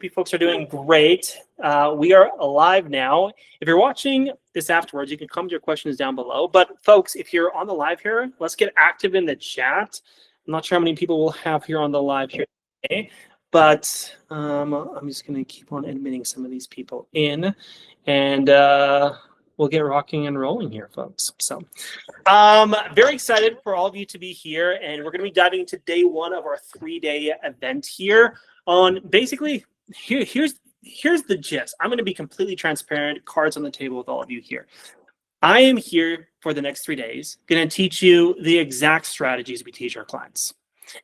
You folks are doing great. We are live now. If you're watching this afterwards, you can comment your questions down below. But folks, if you're on the live here, let's get active in the chat. I'm not sure how many people we'll have here on the live here today, but I'm just going to keep on admitting some of these people in, and we'll get rocking and rolling here, folks. So very excited for all of you to be here, and we're going to be diving into day one of our 3-day event here on basically here's the gist. I'm going to be completely transparent, cards on the table with all of you here. I am here for the next 3 days, going to teach you the exact strategies we teach our clients.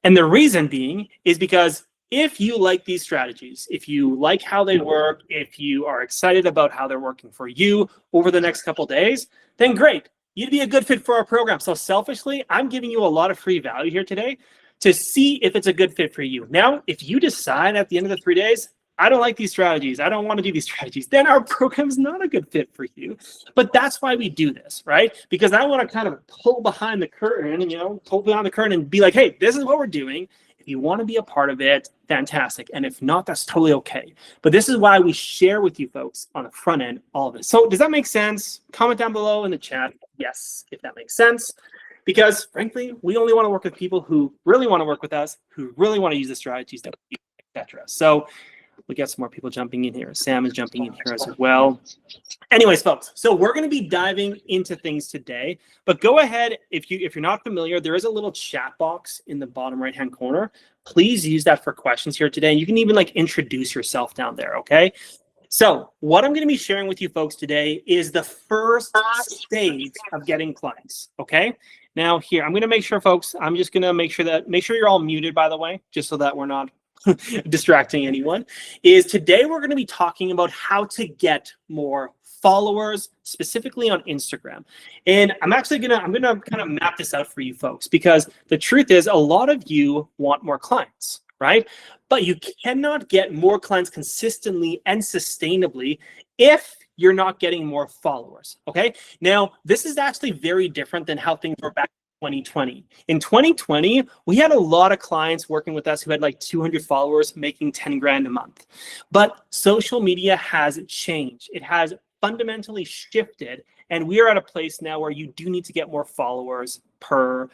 And the reason being is because if you like these strategies, if you like how they work, if you are excited about how they're working for you over the next couple days, then great. You'd be a good fit for our program. So selfishly, I'm giving you a lot of free value here today to see if it's a good fit for you. Now, if you decide at the end of the 3 days, I don't like these strategies, I don't want to do these strategies, then our program's not a good fit for you. But that's why we do this, right? Because I want to kind of pull behind the curtain, pull behind the curtain and be like, hey, this is what we're doing. If you want to be a part of it, fantastic. And if not, that's totally okay. But this is why we share with you folks on the front end all of it. So does that make sense? Comment down below in the chat. Yes, if that makes sense. Because frankly, we only want to work with people who really want to work with us, who really want to use the strategies that we use, etc. So we got some more people jumping in here. Sam is jumping in here as well. Anyways, folks, so we're going to be diving into things today. But go ahead, if you're not familiar, there is a little chat box in the bottom right-hand corner. Please use that for questions here today. You can even introduce yourself down there, okay? So what I'm going to be sharing with you folks today is the first stage of getting clients, okay? Now here, I'm going to make sure, folks, I'm just going to make sure you're all muted, by the way, just so that we're not distracting anyone, is today we're going to be talking about how to get more followers, specifically on Instagram. And I'm going to kind of map this out for you folks, because the truth is a lot of you want more clients, right? But you cannot get more clients consistently and sustainably if you're not getting more followers, okay? Now, this is actually very different than how things were back 2020. In 2020, we had a lot of clients working with us who had 200 followers making 10 grand a month. But social media has changed. It has fundamentally shifted, and we are at a place now where you do need to get more followers per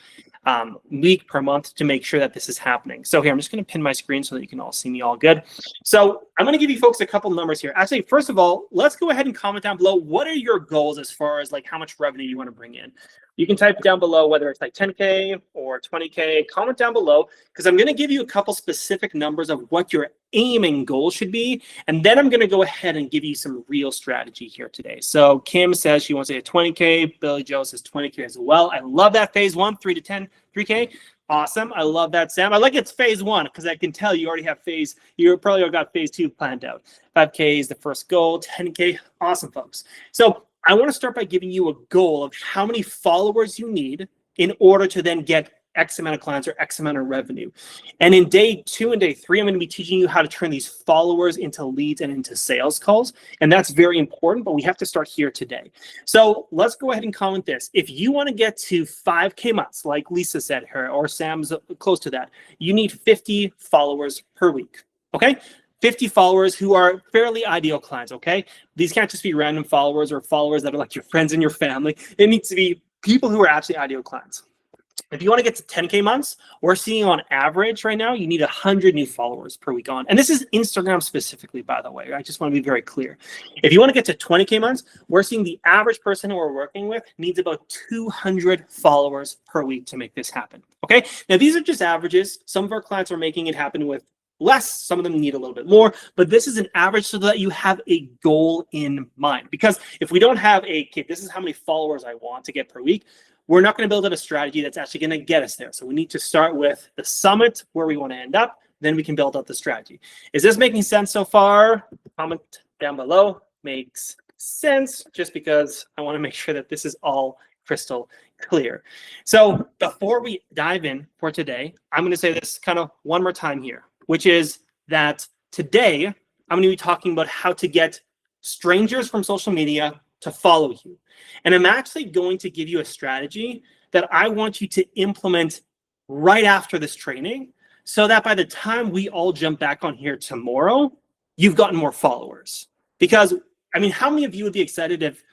week, per month, to make sure that this is happening. So here, I'm just going to pin my screen so that you can all see me all good. So I'm going to give you folks a couple numbers here. Actually, first of all, let's go ahead and comment down below. What are your goals as far as how much revenue you want to bring in? You can type down below whether it's 10K or 20K. Comment down below, because I'm going to give you a couple specific numbers of what your aiming goal should be. And then I'm going to go ahead and give you some real strategy here today. So Kim says she wants to get 20K. Billy Joe says 20K as well. I love that phase one, 3 to 10, 3K. Awesome. I love that, Sam. I like it's phase one because I can tell you already have you probably already got phase two planned out. 5K is the first goal, 10K. Awesome, folks. So I want to start by giving you a goal of how many followers you need in order to then get X amount of clients or X amount of revenue. And in day 2 and day 3, I'm going to be teaching you how to turn these followers into leads and into sales calls. And that's very important, but we have to start here today. So let's go ahead and comment this. If you want to get to 5K months, like Lisa said here, or Sam's close to that, you need 50 followers per week, okay? 50 followers who are fairly ideal clients, okay? These can't just be random followers or followers that are like your friends and your family. It needs to be people who are actually ideal clients. If you want to get to 10K months, we're seeing on average right now, you need 100 new followers per week on. And this is Instagram specifically, by the way. I just want to be very clear. If you want to get to 20K months, we're seeing the average person who we're working with needs about 200 followers per week to make this happen, okay? Now, these are just averages. Some of our clients are making it happen with less, some of them need a little bit more, but this is an average so that you have a goal in mind. Because if we don't have okay, this is how many followers I want to get per week, we're not going to build out a strategy that's actually going to get us there. So we need to start with the summit where we want to end up, then we can build out the strategy. Is this making sense so far? Comment down below. Makes sense, just because I want to make sure that this is all crystal clear. So before we dive in for today, I'm going to say this kind of one more time here, which is that today I'm going to be talking about how to get strangers from social media to follow you. And I'm actually going to give you a strategy that I want you to implement right after this training, so that by the time we all jump back on here tomorrow, you've gotten more followers. Because, I mean, how many of you would be excited if,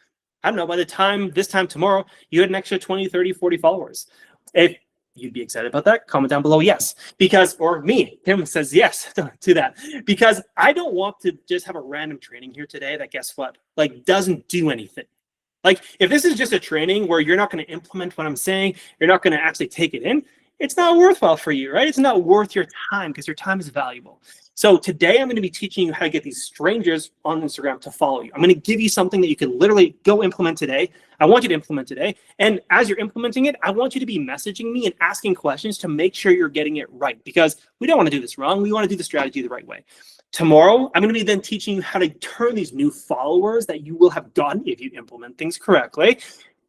I don't know, by the time this time tomorrow, you had an extra 20, 30, 40 followers? If you'd be excited about that, comment down below yes. Because, or me, Tim says yes to that. Because I don't want to just have a random training here today that, guess what, like doesn't do anything. Like if this is just a training where you're not going to implement what I'm saying, you're not going to actually take it in, it's not worthwhile for you, right? It's not worth your time because your time is valuable. So today I'm going to be teaching you how to get these strangers on Instagram to follow you. I'm going to give you something that you can literally go implement today. I want you to implement today. And as you're implementing it, I want you to be messaging me and asking questions to make sure you're getting it right, because we don't want to do this wrong. We want to do the strategy the right way. Tomorrow, I'm going to be then teaching you how to turn these new followers that you will have gotten if you implement things correctly.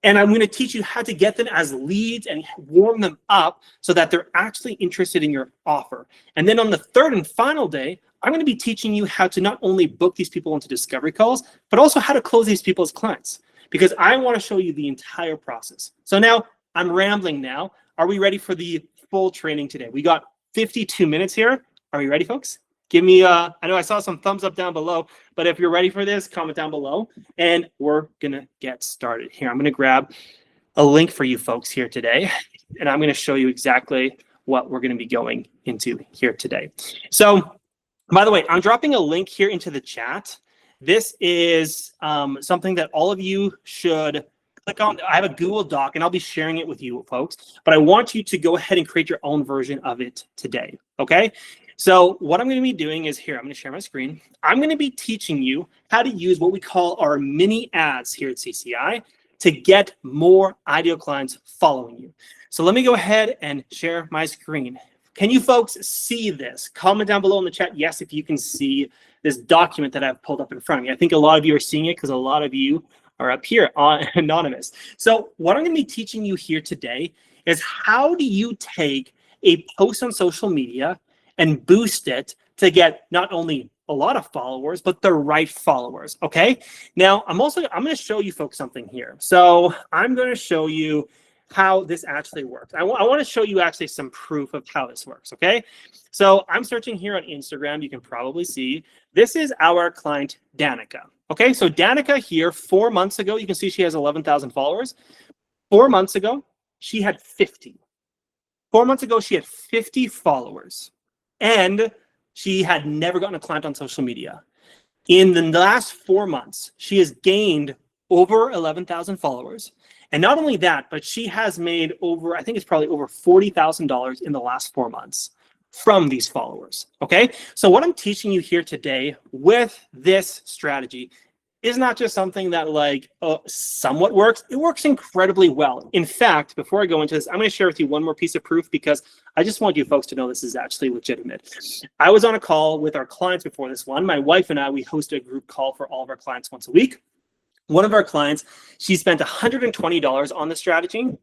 And I'm going to teach you how to get them as leads and warm them up so that they're actually interested in your offer. And then on the third and final day, I'm going to be teaching you how to not only book these people into discovery calls, but also how to close these people as clients, because I want to show you the entire process. So now I'm rambling now. Are we ready for the full training today? We got 52 minutes here. Are we ready, folks? Give me, I know I saw some thumbs up down below, but if you're ready for this, comment down below, and we're gonna get started here. I'm gonna grab a link for you folks here today, and I'm gonna show you exactly what we're gonna be going into here today. So, by the way, I'm dropping a link here into the chat. This is something that all of you should click on. I have a Google Doc, and I'll be sharing it with you folks, but I want you to go ahead and create your own version of it today, okay? So what I'm going to be doing is here, I'm going to share my screen. I'm going to be teaching you how to use what we call our mini ads here at CCI to get more ideal clients following you. So let me go ahead and share my screen. Can you folks see this? Comment down below in the chat, yes, if you can see this document that I've pulled up in front of me. I think a lot of you are seeing it because a lot of you are up here on anonymous. So what I'm going to be teaching you here today is how do you take a post on social media and boost it to get not only a lot of followers, but the right followers, okay? Now, I'm going to show you folks something here. So I'm going to show you how this actually works. I want to show you actually some proof of how this works, okay? So I'm searching here on Instagram. You can probably see this is our client, Danica, okay? So Danica here, 4 months ago, you can see she has 11,000 followers. 4 months ago, she had 50. 4 months ago, she had 50 followers. And she had never gotten a client on social media. In the last 4 months, she has gained over 11,000 followers. And not only that, but she has made over, I think it's probably over $40,000 in the last 4 months from these followers, okay? So what I'm teaching you here today with this strategy is not just something that like somewhat works. It works incredibly well. In fact, before I go into this, I'm going to share with you one more piece of proof because I just want you folks to know this is actually legitimate. I was on a call with our clients before this one. My wife and I, we host a group call for all of our clients once a week. One of our clients, she spent $120 on the strategy and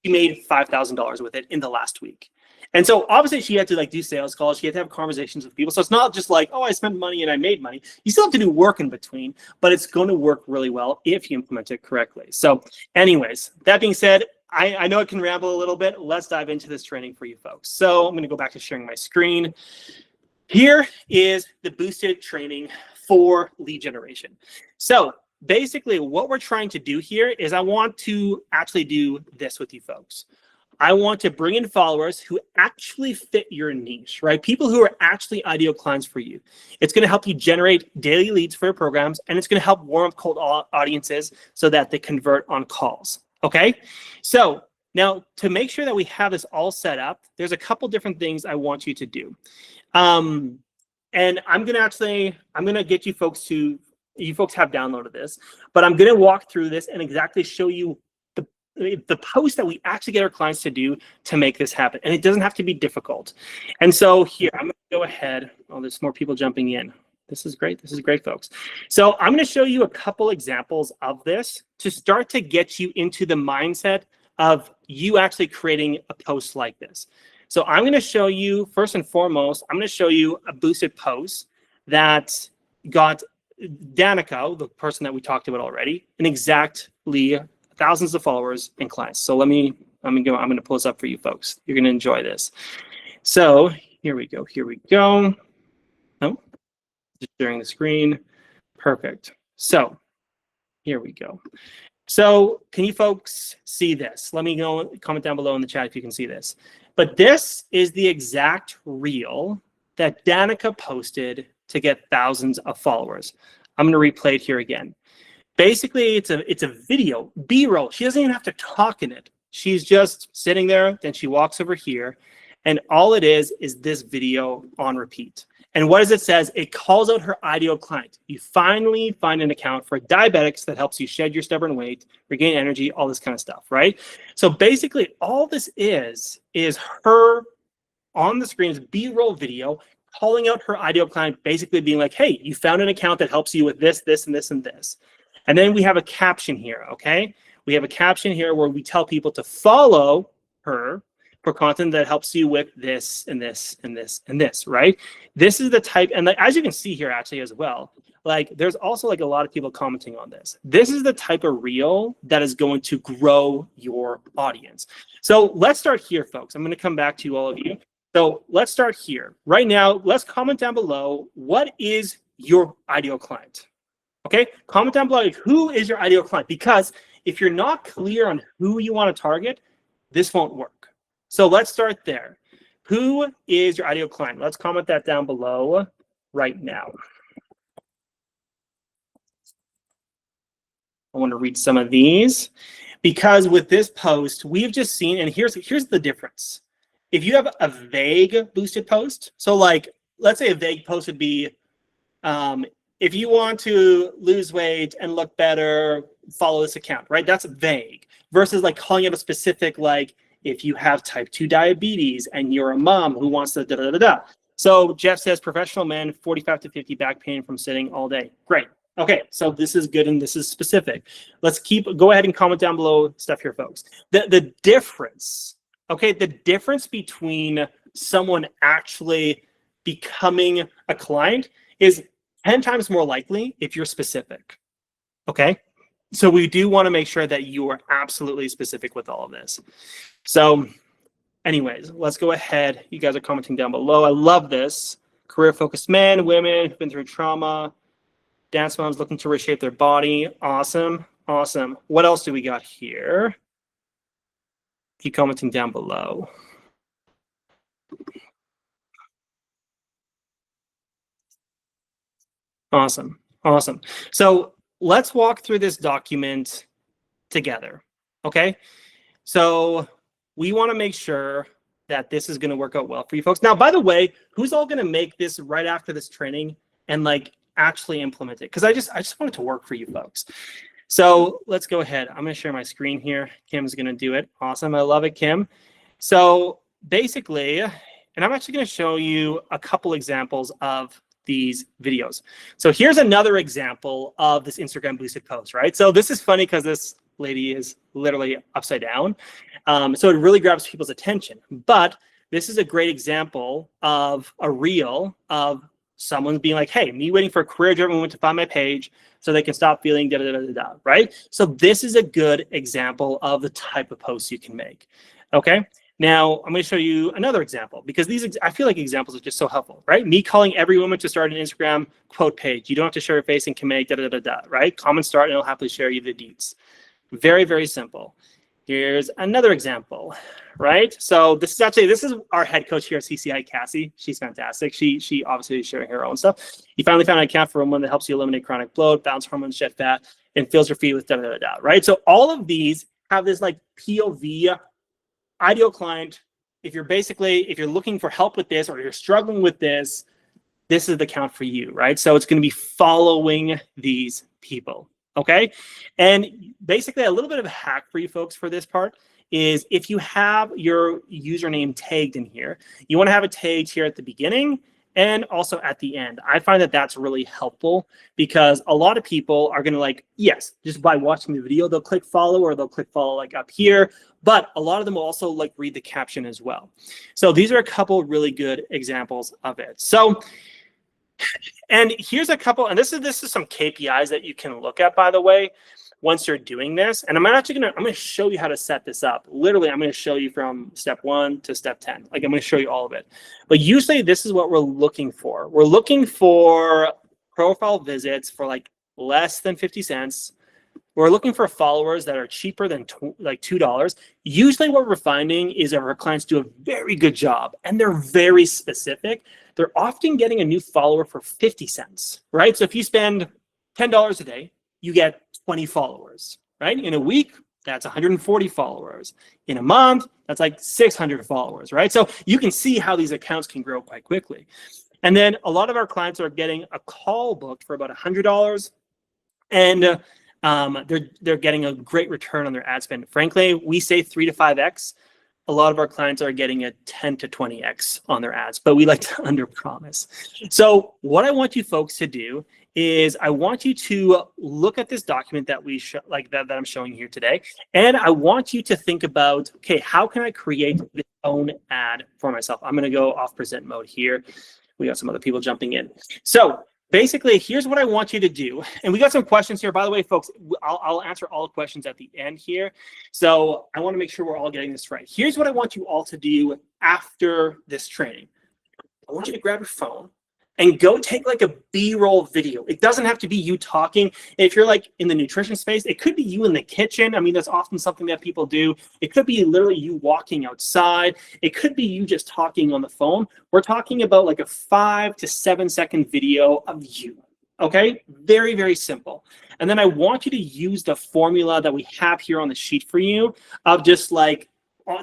she made $5,000 with it in the last week. And so obviously she had to like do sales calls. She had to have conversations with people. So it's not just like, oh, I spent money and I made money. You still have to do work in between, but it's going to work really well if you implement it correctly. So anyways, that being said, I know it can ramble a little bit. Let's dive into this training for you folks. So I'm going to go back to sharing my screen. Here is the boosted training for lead generation. So basically what we're trying to do here is I want to actually do this with you folks. I want to bring in followers who actually fit your niche, right? People who are actually ideal clients for you. It's going to help you generate daily leads for your programs, and it's going to help warm up cold audiences so that they convert on calls, okay? So now to make sure that we have this all set up, there's a couple different things I want you to do. And I'm going to get you folks to, you folks have downloaded this, but I'm going to walk through this and exactly show you the post that we actually get our clients to do to make this happen. And it doesn't have to be difficult. And so here, I'm going to go ahead. Oh, there's more people jumping in. This is great. This is great, folks. So I'm going to show you a couple examples of this to start to get you into the mindset of you actually creating a post like this. So I'm going to show you, first and foremost, I'm going to show you a boosted post that got Danica, the person that we talked about already, an exactly thousands of followers and clients. So I'm going to pull this up for you folks. You're going to enjoy this. So here we go. Oh, Just sharing the screen. Perfect. So here we go. So can you folks see this? Let me know, comment down below in the chat if you can see this. But this is the exact reel that Danica posted to get thousands of followers. I'm going to replay it here again. Basically, it's a video, B-roll. She doesn't even have to talk in it. She's just sitting there, then she walks over here, and all it is this video on repeat. And what does it says? It calls out her ideal client. You finally find an account for diabetics that helps you shed your stubborn weight, regain energy, all this kind of stuff, right? So basically, all this is her on the screen, is B-roll video calling out her ideal client, basically being like, hey, you found an account that helps you with this, this, and this, and this. And then we have a caption here, okay? We have a caption here where we tell people to follow her for content that helps you with this and this and this and this, right? This is the type, and like, as you can see here actually as well, like there's also like a lot of people commenting on this. This is the type of reel that is going to grow your audience. So let's start here, folks. I'm going to come back to all of you. So let's start here. Right now, let's comment down below, what is your ideal client? Okay, comment down below, who is your ideal client? Because if you're not clear on who you want to target, this won't work. So let's start there. Who is your ideal client? Let's comment that down below right now. I want to read some of these because with this post, we've just seen, and here's the difference. If you have a vague boosted post, so like, let's say a vague post would be, if you want to lose weight and look better, follow this account, right? That's vague versus like calling it a specific, like, if you have type 2 diabetes and you're a mom who wants to da-da-da-da. So Jeff says, professional man, 45 to 50 back pain from sitting all day. Great. Okay, so this is good and this is specific. Let's go ahead and comment down below stuff here, folks. The difference, okay, the difference between someone actually becoming a client is 10 times more likely if you're specific, okay? So we do want to make sure that you are absolutely specific with all of this. So anyways, let's go ahead. You guys are commenting down below. I love this. Career-focused men, women who've been through trauma, dance moms looking to reshape their body. Awesome, awesome. What else do we got here? Keep commenting down below. Awesome, awesome. So let's walk through this document together, okay? So we want to make sure that this is going to work out well for you folks. Now, by the way, who's all going to make this right after this training and like actually implement it? Because I just want it to work for you folks. So let's go ahead. I'm going to share my screen here. Kim's going to do it. Awesome. I love it, Kim. So basically, and I'm actually going to show you a couple examples of these videos. So here's another example of this Instagram boosted post, right? So this is funny because this lady is literally upside down. So it really grabs people's attention. But this is a great example of a reel of someone being like, hey, me waiting for a career-driven woman to find my page so they can stop feeling da-da-da-da-da, right? So this is a good example of the type of posts you can make, okay? Now, I'm going to show you another example because I feel like examples are just so helpful, right? Me calling every woman to start an Instagram quote page. You don't have to share your face and can make da-da-da-da, right? Comment start and I'll happily share you the deets. Very, very simple. Here's another example, right? So this is our head coach here at CCI, Cassie. She's fantastic. She obviously is sharing her own stuff. You finally found an account for a woman that helps you eliminate chronic bloat, balance hormones, shed fat, and fills your feet with da-da-da-da, right? So all of these have this like POV, ideal client. If you're looking for help with this or you're struggling with this, this is the account for you, right? So it's going to be following these people. Okay, and basically a little bit of a hack for you folks for this part is if you have your username tagged in here, you want to have it tagged here at the beginning and also at the end. I find that that's really helpful because a lot of people are going to like, yes, just by watching the video, they'll click follow or they'll click follow like up here, but a lot of them will also like read the caption as well. So these are a couple really good examples of it. So and here's a couple, and this is some KPIs that you can look at, by the way, once you're doing this. And I'm going to show you how to set this up. Literally, I'm going to show you from step 1 to step 10. Like I'm going to show you all of it. But usually this is what we're looking for. We're looking for profile visits for like less than 50 cents. We're looking for followers that are cheaper than like $2. Usually what we're finding is that our clients do a very good job and they're very specific. They're often getting a new follower for 50 cents, right? So if you spend $10 a day, you get 20 followers, right? In a week, that's 140 followers. In a month, that's like 600 followers, right? So you can see how these accounts can grow quite quickly. And then a lot of our clients are getting a call booked for about $100, and they're getting a great return on their ad spend. Frankly, we say 3 to 5x. A lot of our clients are getting a 10 to 20x on their ads, but we like to underpromise. So what I want you folks to do is I want you to look at this document that we that I'm showing here today, and I want you to think about, okay, how can I create this own ad for myself? I'm going to go off present mode here. We got some other people jumping in. So basically, here's what I want you to do. And we got some questions here. By the way, folks, I'll answer all the questions at the end here. So I want to make sure we're all getting this right. Here's what I want you all to do after this training. I want you to grab your phone and go take like a B-roll video. It doesn't have to be you talking. If you're like in the nutrition space, it could be you in the kitchen. I mean, that's often something that people do. It could be literally you walking outside. It could be you just talking on the phone. We're talking about like a 5 to 7 second video of you. Okay, very, very simple. And then I want you to use the formula that we have here on the sheet for you of just like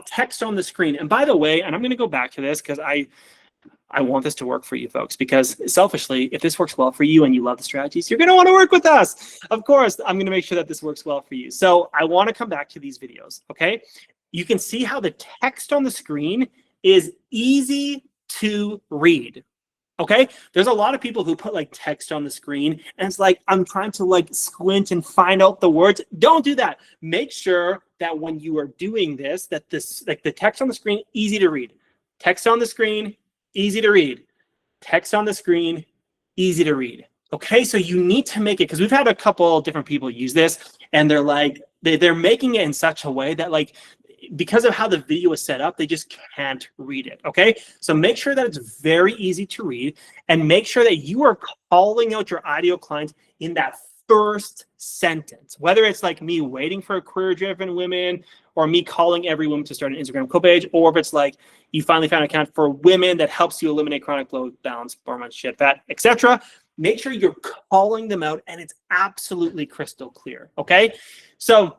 text on the screen. And by the way, and I'm going to go back to this because I want this to work for you folks, because selfishly, if this works well for you and you love the strategies, you're going to want to work with us. Of course, I'm going to make sure that this works well for you. So I want to come back to these videos, okay? You can see how the text on the screen is easy to read, okay? There's a lot of people who put like text on the screen and it's like, I'm trying to like squint and find out the words. Don't do that. Make sure that when you are doing this, that this, like the text on the screen, easy to read. Text on the screen, easy to read. Text on the screen, easy to read. Okay, so you need to make it, because we've had a couple different people use this, and they're like, they're making it in such a way that like, because of how the video is set up, they just can't read it, okay? So make sure that it's very easy to read, and make sure that you are calling out your ideal clients in that first sentence, whether it's like me waiting for career-driven women, or me calling every woman to start an Instagram co-page, or if it's like you finally found an account for women that helps you eliminate chronic bloat, balance, hormones, shit, fat, etc. Make sure you're calling them out and it's absolutely crystal clear, okay? So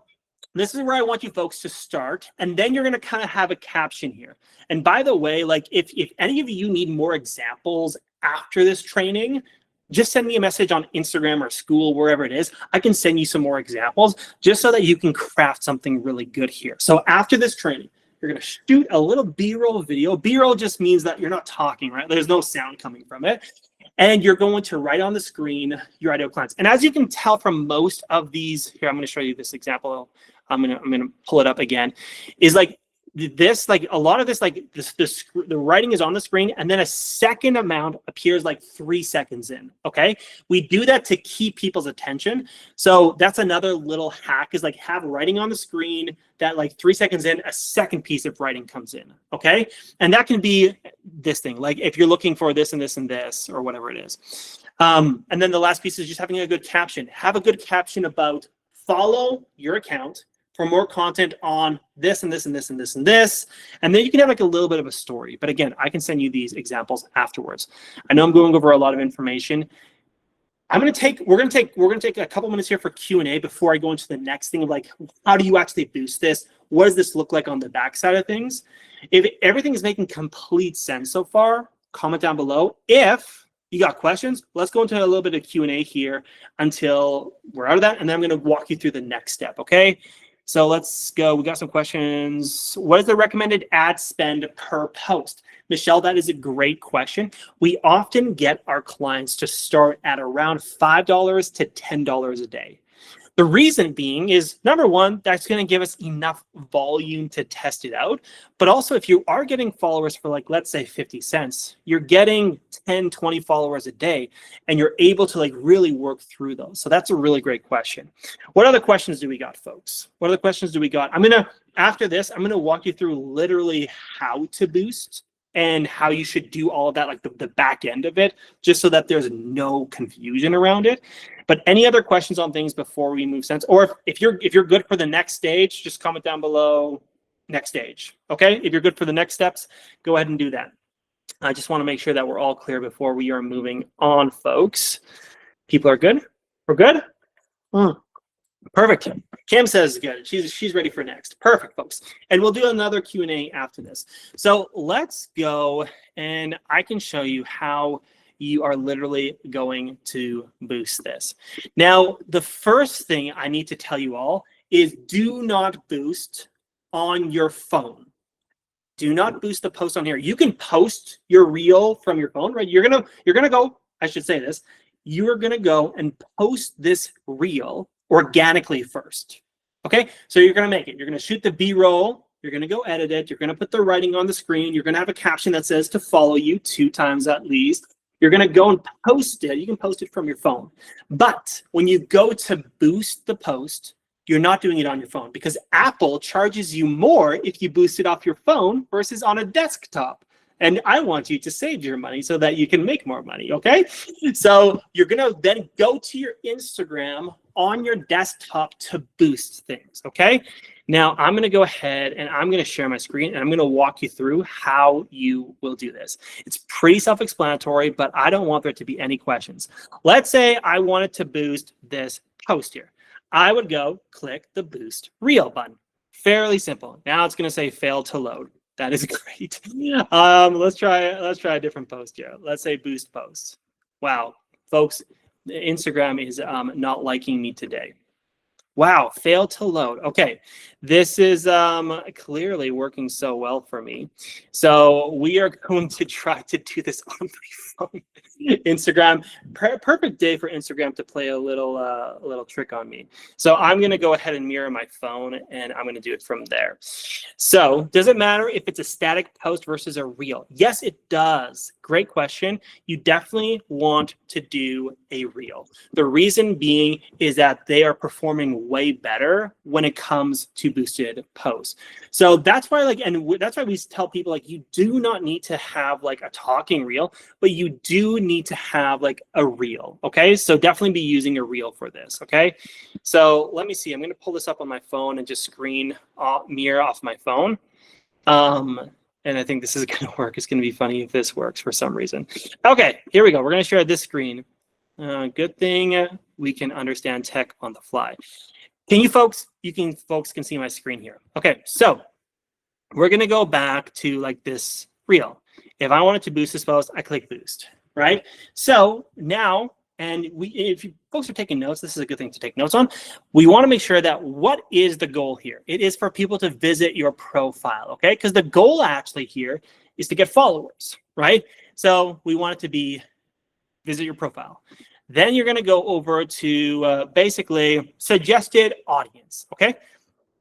this is where I want you folks to start, and then you're going to kind of have a caption here. And by the way, like if any of you need more examples after this training, just send me a message on Instagram or school, wherever it is. I can send you some more examples just so that you can craft something really good here. So after this training, you're going to shoot a little B-roll video. B-roll just means that you're not talking, right? There's no sound coming from it. And you're going to write on the screen your ideal clients. And as you can tell from most of these, here, I'm going to show you this example. I'm going to pull it up again, is like this, like a lot of this, like the writing is on the screen, and then a second amount appears like 3 seconds in, okay? We do that to keep people's attention. So that's another little hack, is like have writing on the screen that like 3 seconds in, a second piece of writing comes in, okay? And that can be this thing, like if you're looking for this and this and this, or whatever it is. And then the last piece is just having a good caption. Have a good caption about follow your account for more content on this and this and this and this and this. And then you can have like a little bit of a story. But again, I can send you these examples afterwards. I know I'm going over a lot of information. We're gonna take a couple minutes here for Q&A before I go into the next thing of like, how do you actually boost this? What does this look like on the back side of things? If everything is making complete sense so far, comment down below. If you got questions, let's go into a little bit of Q&A here until we're out of that. And then I'm gonna walk you through the next step, okay? So let's go. We got some questions. What is the recommended ad spend per post? Michelle, that is a great question. We often get our clients to start at around $5 to $10 a day. The reason being is, number one, that's going to give us enough volume to test it out. But also, if you are getting followers for like, let's say 50 cents, you're getting 10, 20 followers a day, and you're able to like really work through those. So that's a really great question. What other questions do we got, folks? What other questions do we got? After this, I'm going to walk you through literally how to boost and how you should do all of that, like the back end of it, just so that there's no confusion around it. But any other questions on things before we move sense? Or if you're good for the next stage, just comment down below next stage. Okay, if you're good for the next steps, go ahead and do that. I just want to make sure that we're all clear before we are moving on, folks. People are good? We're good? Perfect. Cam says good. She's ready for next. Perfect, folks. And we'll do another Q&A after this. So let's go, and I can show you how you are literally going to boost this. Now, the first thing I need to tell you all is do not boost on your phone. Do not boost the post on here. You can post your reel from your phone, right? You're gonna go, I should say this, you are gonna go and post this reel organically first. Okay, so you're gonna make it. You're gonna shoot the B-roll, you're gonna go edit it, you're gonna put the writing on the screen, you're gonna have a caption that says to follow you 2 times at least. You're gonna go and post it. You can post it from your phone. But when you go to boost the post, you're not doing it on your phone because Apple charges you more if you boost it off your phone versus on a desktop. And I want you to save your money so that you can make more money, okay? So you're gonna then go to your Instagram on your desktop to boost things, okay? Now I'm gonna go ahead and I'm gonna share my screen and I'm gonna walk you through how you will do this. It's pretty self-explanatory, but I don't want there to be any questions. Let's say I wanted to boost this post here. I would go click the boost reel button. Fairly simple. Now it's gonna say fail to load. That is great. Let's try a different post here. Let's say boost post. Wow, folks, Instagram is not liking me today. Wow, failed to load. Okay, this is clearly working so well for me. So we are going to try to do this on my phone. Instagram, perfect day for Instagram to play a little trick on me. So I'm going to go ahead and mirror my phone, and I'm going to do it from there. So does it matter if it's a static post versus a reel? Yes, it does. Great question. You definitely want to do a reel. The reason being is that they are performing way better when it comes to boosted posts. So that's why, that's why we tell people, you do not need to have a talking reel, but you do need to have a reel. Okay, so definitely be using a reel for this. Okay, so let me see. I'm going to pull this up on my phone and just mirror off my phone. And I think this is going to work. It's going to be funny if this works for some reason. Okay, here we go. We're going to share this screen. Good thing we can understand tech on the fly. Folks can see my screen here. Okay, so we're going to go back to this reel. If I wanted to boost this post, I click boost, right? So now, if you folks are taking notes, this is a good thing to take notes on. We want to make sure that what is the goal here? It is for people to visit your profile, okay? Because the goal actually here is to get followers, right? So we want it to be visit your profile. Then you're going to go over to basically suggested audience, okay?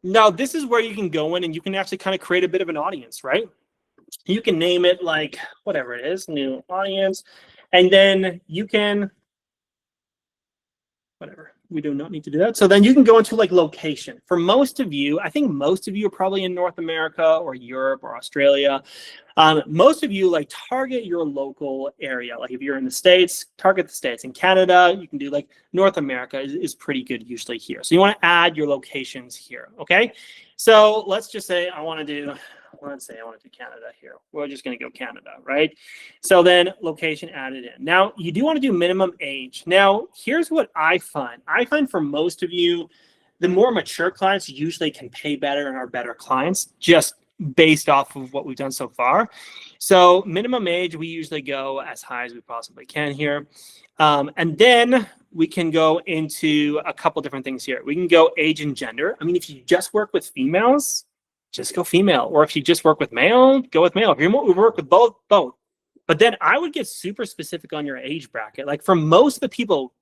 Now, this is where you can go in and you can actually kind of create a bit of an audience, right? You can name it whatever it is, new audience, and then you can, whatever, we do not need to do that. So then you can go into location. For most of you, I think most of you are probably in North America or Europe or Australia. Most of you target your local area. If you're in the States, target the States. In Canada, you can do North America is pretty good usually here. So you want to add your locations here, okay? So let's just say I want to do Canada here. We're just going to go Canada, right? So then location added in. Now, you do want to do minimum age. Now, here's what I find. I find for most of you, the more mature clients usually can pay better and are better clients, just based off of what we've done so far. So minimum age, we usually go as high as we possibly can here. And then we can go into a couple different things here. We can go age and gender. I mean, if you just work with females, just go female. Or if you just work with male, go with male. If you work with both. But then I would get super specific on your age bracket. For most of the people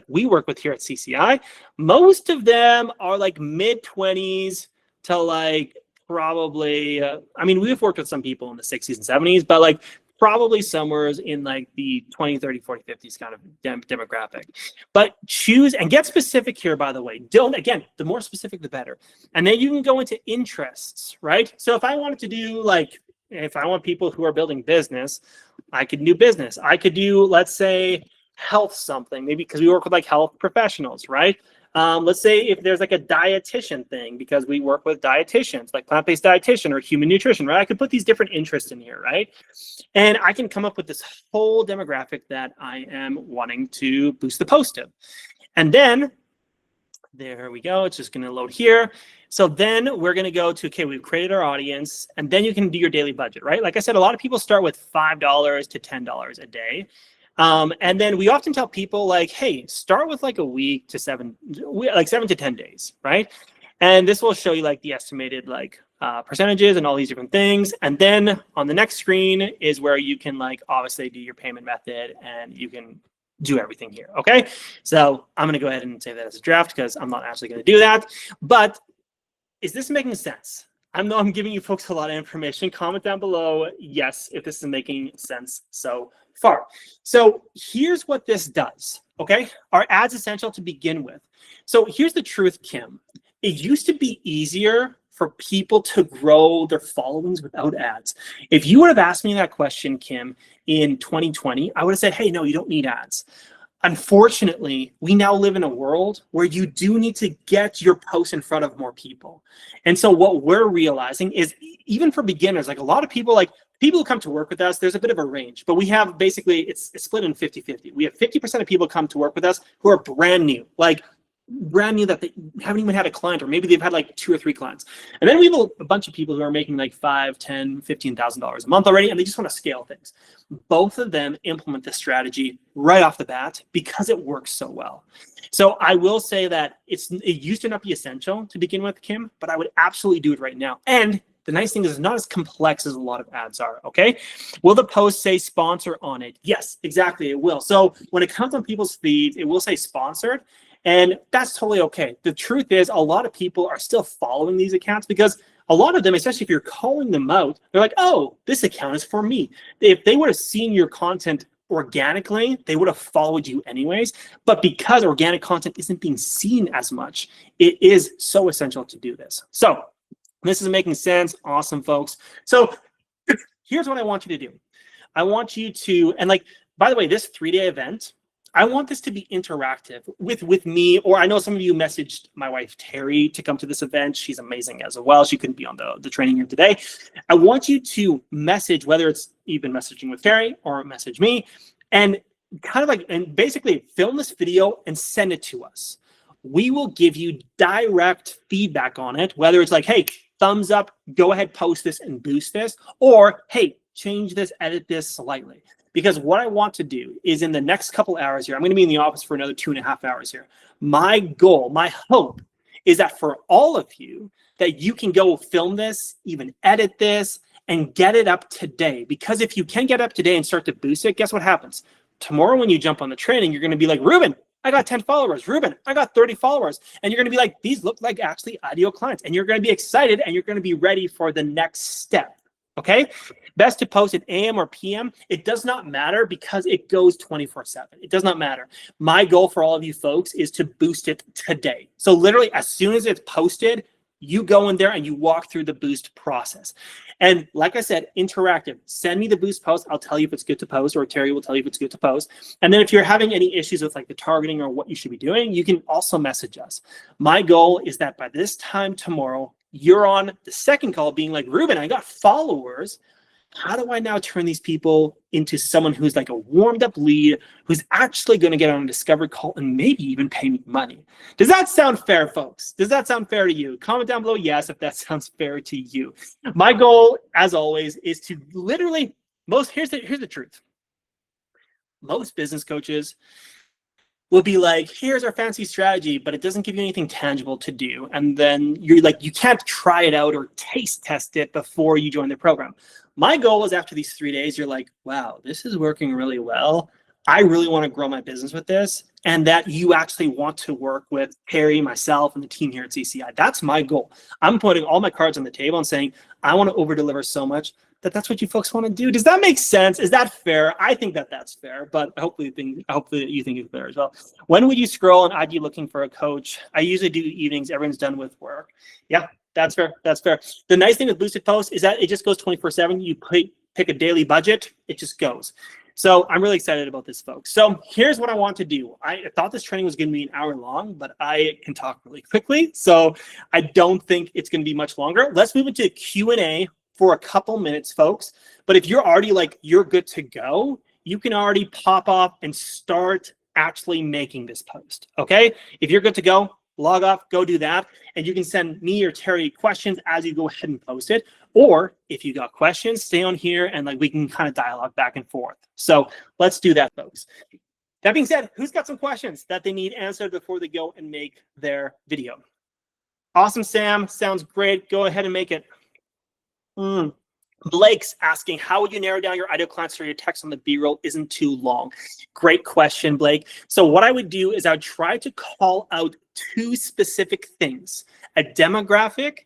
we work with here at CCI, most of them are mid-20s to probably, I mean, we've worked with some people in the 60s and 70s, but probably somewhere in the 20, 30, 40, 50s kind of demographic. But choose and get specific here, by the way. Again, the more specific, the better. And then you can go into interests, right? So if I wanted to do If I want people who are building business, I could do business. I could do, let's say, health something, maybe because we work with like health professionals, right? Let's say if there's like a dietitian thing, because we work with dietitians, like plant-based dietitian or human nutrition, right? I could put these different interests in here, right? And I can come up with this whole demographic that I am wanting to boost the post to. And then there we go. It's just going to load here. So then we're going to go to, okay, we've created our audience, and then you can do your daily budget, right? Like I said, a lot of people start with $5 to $10 a day. And then we often tell people like, hey, start with like a week to 7 to 10 days, right? And this will show you like the estimated like percentages and all these different things. And then on the next screen is where you can like obviously do your payment method, and you can do everything here, okay? So I'm gonna go ahead and save that as a draft because I'm not actually gonna do that. But is this making sense? I know I'm giving you folks a lot of information. Comment down below, yes, if this is making sense so far. So here's what this does, okay? Are ads essential to begin with? So here's the truth, Kim. It used to be easier for people to grow their followings without ads. If you would have asked me that question, Kim, in 2020, I would have said, hey, no, you don't need ads. Unfortunately, we now live in a world where you do need to get your posts in front of more people. And so what we're realizing is even for beginners, like a lot of people, like people who come to work with us, there's a bit of a range, but we have basically, it's split in 50-50. We have 50% of people come to work with us who are brand new, that they haven't even had a client, or maybe they've had like 2 or 3 clients. And then we have a bunch of people who are making like $5,000, $10,000, $15,000 a month already, and they just want to scale things. Both of them implement this strategy right off the bat because it works so well. So I will say that it used to not be essential to begin with, Kim, but I would absolutely do it right now. And the nice thing is it's not as complex as a lot of ads are, okay? Will the post say sponsor on it? Yes, exactly, it will. So when it comes on people's feeds, it will say sponsored. And that's totally okay. The truth is a lot of people are still following these accounts because a lot of them, especially if you're calling them out, they're like, oh, this account is for me. If they would have seen your content organically, they would have followed you anyways. But because organic content isn't being seen as much, it is so essential to do this. So this is making sense. Awesome, folks. So here's what I want you to do. I want you to, and like, by the way, this 3-day event, I want this to be interactive with me, or I know some of you messaged my wife, Terry, to come to this event. She's amazing as well. She couldn't be on the training here today. I want you to message, whether it's even messaging with Terry or message me, and kind of like, and basically film this video and send it to us. We will give you direct feedback on it, whether it's like, hey, thumbs up, go ahead, post this and boost this, or hey, change this, edit this slightly. Because what I want to do is in the next couple hours here, I'm going to be in the office for another 2.5 hours here. My goal, my hope is that for all of you, that you can go film this, even edit this, and get it up today. Because if you can get up today and start to boost it, guess what happens? Tomorrow when you jump on the training, you're going to be like, Ruben, I got 10 followers. Ruben, I got 30 followers. And you're going to be like, these look like actually ideal clients. And you're going to be excited and you're going to be ready for the next step. Okay, best to post at AM or PM. It does not matter because it goes 24/7. It does not matter. My goal for all of you folks is to boost it today. So literally as soon as it's posted, you go in there and you walk through the boost process. And like I said, interactive. Send me the boost post. I'll tell you if it's good to post, or Terry will tell you if it's good to post. And then if you're having any issues with like the targeting or what you should be doing, you can also message us. My goal is that by this time tomorrow, you're on the second call being like, Ruben, I got followers. How do I now turn these people into someone who's like a warmed up lead, who's actually going to get on a discovery call and maybe even pay me money? Does that sound fair, folks? Does that sound fair to you? Comment down below yes if that sounds fair to you. My goal, as always, is to literally, here's the truth. Most business coaches will be like, here's our fancy strategy, but it doesn't give you anything tangible to do. And then you're like, you can't try it out or taste test it before you join the program. My goal is after these 3 days, you're like, wow, this is working really well. I really want to grow my business with this. And that you actually want to work with Terry, myself, and the team here at CCI. That's my goal. I'm putting all my cards on the table and saying, I want to over deliver so much that's what you folks want to do. Does that make sense? Is that fair? I think that's fair, but hopefully you think it's fair as well. When would you scroll and ID looking for a coach? I usually do evenings. Everyone's done with work. Yeah, That's fair. That's fair. The nice thing with boosted posts is that it just goes 24/7. You pick a daily budget, it just goes. So I'm really excited about this, folks. So here's what I want to do. I thought this training was going to be an hour long, but I can talk really quickly. So I don't think it's going to be much longer. Let's move into Q&A for a couple minutes, folks. But if you're already like, you're good to go, you can already pop off and start actually making this post, okay? If you're good to go, log off, go do that. And you can send me or Terry questions as you go ahead and post it. Or if you got questions, stay on here and like we can kind of dialogue back and forth. So let's do that, folks. That being said, who's got some questions that they need answered before they go and make their video? Awesome, Sam. Sounds great. Go ahead and make it. Blake's asking, how would you narrow down your ideal clients so your text on the B-roll isn't too long? Great question, Blake. So what I would do is I would try to call out two specific things, a demographic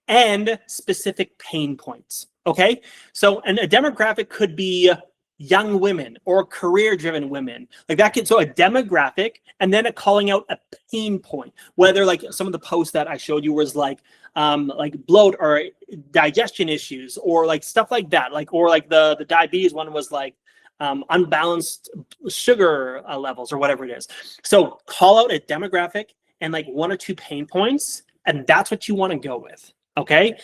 and specific pain points, okay? So and a demographic could be young women or career-driven women. Like that could, so a demographic and then calling out a pain point, whether like some of the posts that I showed you was like bloat or digestion issues or like stuff like that, like, or like the diabetes one was like unbalanced sugar levels or whatever it is. So call out a demographic and like one or two pain points, and that's what you want to go with, okay?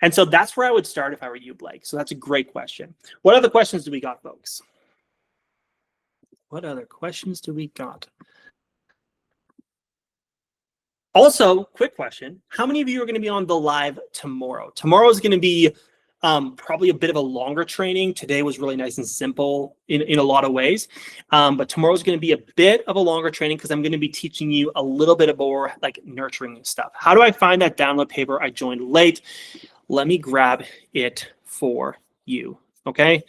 And so that's where I would start if I were you, Blake. So that's a great question. What other questions do we got, folks? What other questions do we got? Also, quick question. How many of you are going to be on the live tomorrow? Tomorrow is going to be probably a bit of a longer training. Today was really nice and simple in a lot of ways. But tomorrow is going to be a bit of a longer training because I'm going to be teaching you a little bit of more like nurturing stuff. How do I find that download paper? I joined late. Let me grab it for you, okay?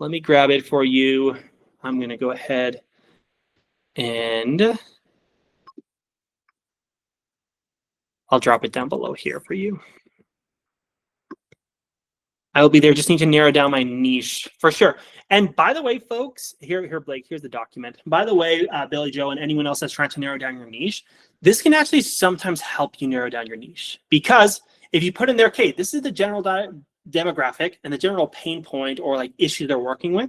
Let me grab it for you. I'm going to go ahead and I'll drop it down below here for you. I will be there. Just need to narrow down my niche for sure. And by the way, folks, here, Blake, here's the document. By the way, Billy Joe and anyone else that's trying to narrow down your niche, this can actually sometimes help you narrow down your niche. Because if you put in there, okay, this is the general demographic and the general pain point or like issue they're working with,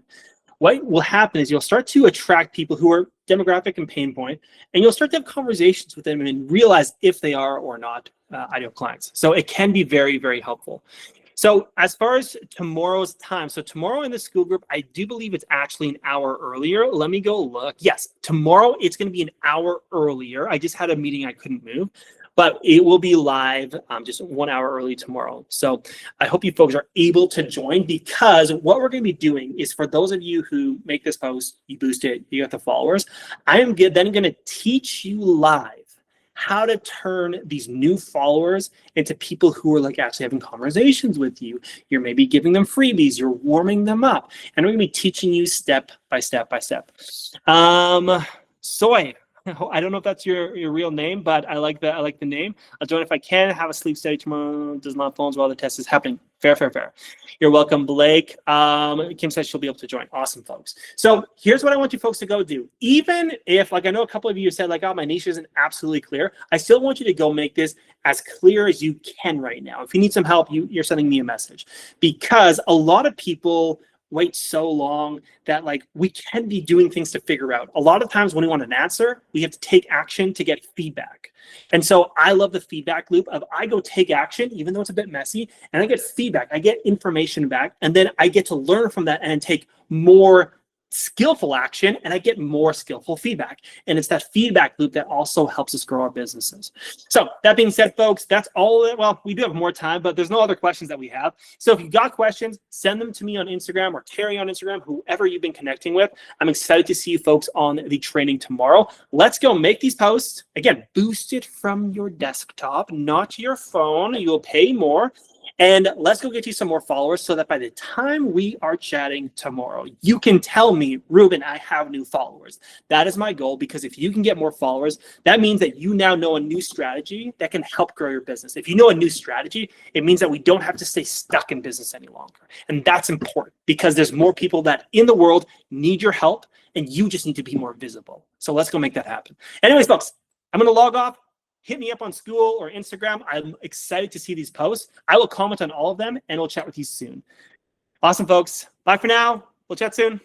what will happen is you'll start to attract people who are demographic and pain point, and you'll start to have conversations with them and realize if they are or not ideal clients. So it can be very, very helpful. So as far as tomorrow's time, so tomorrow in the school group, I do believe it's actually an hour earlier. Let me go look. Yes, tomorrow it's going to be an hour earlier. I just had a meeting I couldn't move. But it will be live just 1 hour early tomorrow. So I hope you folks are able to join, because what we're going to be doing is, for those of you who make this post, you boost it, you got the followers, I am then going to teach you live how to turn these new followers into people who are like actually having conversations with you. You're maybe giving them freebies, you're warming them up, and we're going to be teaching you step by step by step. Soy. I don't know if that's your real name, but I like the name. I'll join if I can. Have a sleep study tomorrow. Does not phones while the test is happening. Fair. You're welcome, Blake. Kim says she'll be able to join. Awesome, folks. So here's what I want you folks to go do. Even if, like, I know a couple of you said, like, oh, my niche isn't absolutely clear, I still want you to go make this as clear as you can right now. If you need some help, you're sending me a message, because a lot of people wait so long that like we can be doing things to figure out. A lot of times when we want an answer, we have to take action to get feedback. And so I love the feedback loop of I go take action, even though it's a bit messy, and I get feedback, I get information back, and then I get to learn from that and take more skillful action, and I get more skillful feedback. And it's that feedback loop that also helps us grow our businesses. So that being said, folks, that's all. Well, we do have more time, but there's no other questions that we have. So if you've got questions, send them to me on Instagram or Terry on Instagram, whoever you've been connecting with. I'm excited to see you folks on the training tomorrow. Let's go make these posts. Again, boost it from your desktop, not your phone. You'll pay more. And let's go get you some more followers so that by the time we are chatting tomorrow, you can tell me, Ruben, I have new followers. That is my goal, because if you can get more followers, that means that you now know a new strategy that can help grow your business. If you know a new strategy, it means that we don't have to stay stuck in business any longer. And that's important, because there's more people that in the world need your help, and you just need to be more visible. So let's go make that happen. Anyways, folks, I'm going to log off. hit me up on school or Instagram. I'm excited to see these posts. I will comment on all of them, and we'll chat with you soon. Awesome, folks. Bye for now. We'll chat soon.